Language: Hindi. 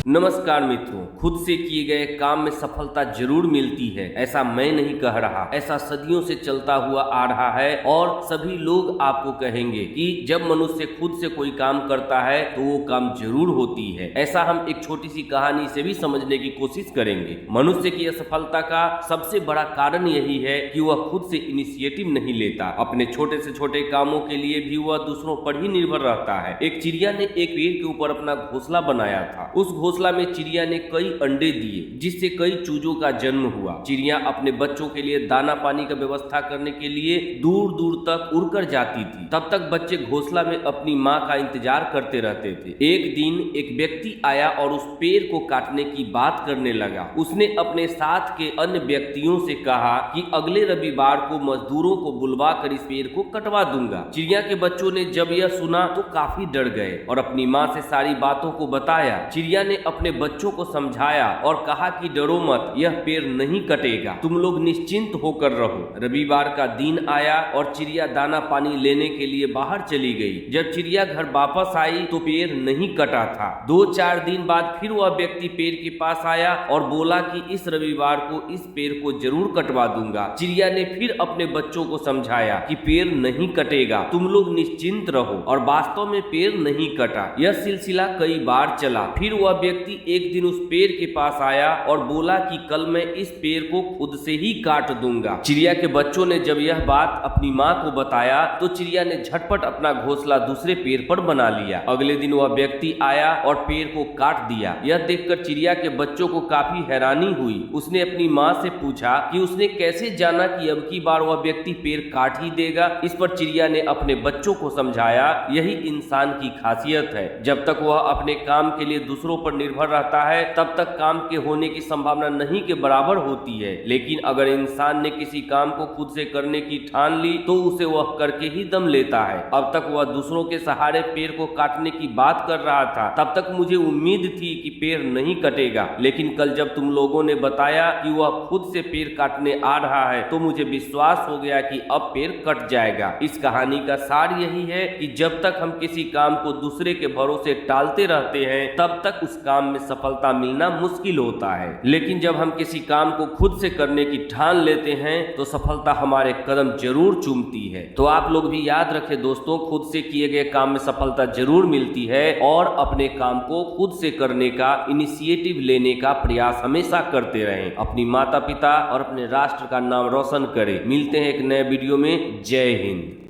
नमस्कार मित्रों, खुद से किए गए काम में सफलता जरूर मिलती है, ऐसा मैं नहीं कह रहा। ऐसा सदियों से चलता हुआ आ रहा है और सभी लोग आपको कहेंगे कि जब मनुष्य खुद से कोई काम करता है तो वो काम जरूर होती है। ऐसा हम एक छोटी सी कहानी से भी समझने की कोशिश करेंगे। मनुष्य की असफलता का सबसे बड़ा कारण यही है कि वह खुद से इनिशिएटिव नहीं लेता। अपने छोटे से छोटे कामों के लिए भी वह दूसरों पर ही निर्भर रहता है। एक चिड़िया ने एक पेड़ के ऊपर अपना घोंसला बनाया था। उस घोंसला में चिड़िया ने कई अंडे दिए, जिससे कई चूजों का जन्म हुआ। चिड़िया अपने बच्चों के लिए दाना पानी का व्यवस्था करने के लिए दूर दूर तक उड़कर जाती थी। तब तक बच्चे घोंसला में अपनी माँ का इंतजार करते रहते थे। एक दिन एक व्यक्ति आया और उस पेड़ को काटने की बात करने लगा। उसने अपने साथ के अन्य व्यक्तियों से कहा कि अगले रविवार को मजदूरों को बुलवा कर इस पेड़ को कटवा दूंगा। चिड़िया के बच्चों ने जब यह सुना तो काफी डर गए और अपनी माँ से सारी बातों को बताया। चिड़िया ने अपने बच्चों को समझाया और कहा कि डरो मत, यह पेड़ नहीं कटेगा, तुम लोग निश्चिंत होकर रहो। रविवार का दिन आया और चिड़िया दाना पानी लेने के लिए बाहर चली गई। जब चिड़िया घर वापस आई तो पेड़ नहीं कटा था। 2-4 दिन बाद फिर वह व्यक्ति पेड़ के पास आया और बोला कि इस रविवार को इस पेड़ को जरूर कटवा दूंगा। चिड़िया ने फिर अपने बच्चों को समझाया कि पेड़ नहीं कटेगा, तुम लोग निश्चिंत रहो, और वास्तव में पेड़ नहीं कटा। यह सिलसिला कई बार चला। फिर वह व्यक्ति एक दिन उस पेड़ के पास आया और बोला कि कल मैं इस पेड़ को खुद से ही काट दूंगा। चिड़िया के बच्चों ने जब यह बात अपनी माँ को बताया तो चिड़िया ने झटपट अपना घोंसला दूसरे पेड़ पर बना लिया। अगले दिन वह व्यक्ति आया और पेड़ को काट दिया। यह देखकर चिड़िया के बच्चों को काफी हैरानी हुई। उसने अपनी माँ से पूछा कि उसने कैसे जाना कि अब की बार वह व्यक्ति पेड़ काट ही देगा। इस पर चिड़िया ने अपने बच्चों को समझाया, यही इंसान की खासियत है। जब तक वह अपने काम के लिए दूसरों पर निर्भर रहता है तब तक काम के होने की संभावना नहीं के बराबर होती है। लेकिन अगर इंसान ने किसी काम को खुद से करने की ठान ली तो उसे वह करके ही दम लेता है। अब तक वह दूसरों के सहारे पेड़ को काटने की बात कर रहा था। तब तक मुझे उम्मीद थी कि पेड़ नहीं कटेगा, लेकिन कल जब तुम लोगों ने बताया कि वह खुद से पेड़ काटने आ रहा है तो मुझे विश्वास हो गया कि अब पेड़ कट जाएगा। इस कहानी का सार यही है कि जब तक हम किसी काम को दूसरे के भरोसे टालते रहते हैं तब तक उस काम में सफलता मिलना मुश्किल होता है। लेकिन जब हम किसी काम को खुद से करने की ठान लेते हैं तो सफलता हमारे कदम जरूर चूमती है। तो आप लोग भी याद रखें दोस्तों, खुद से किए गए काम में सफलता जरूर मिलती है और अपने काम को खुद से करने का, इनिशिएटिव लेने का प्रयास हमेशा करते रहें। अपनी माता पिता और अपने राष्ट्र का नाम रोशन करें। मिलते हैं एक नए वीडियो में। जय हिंद।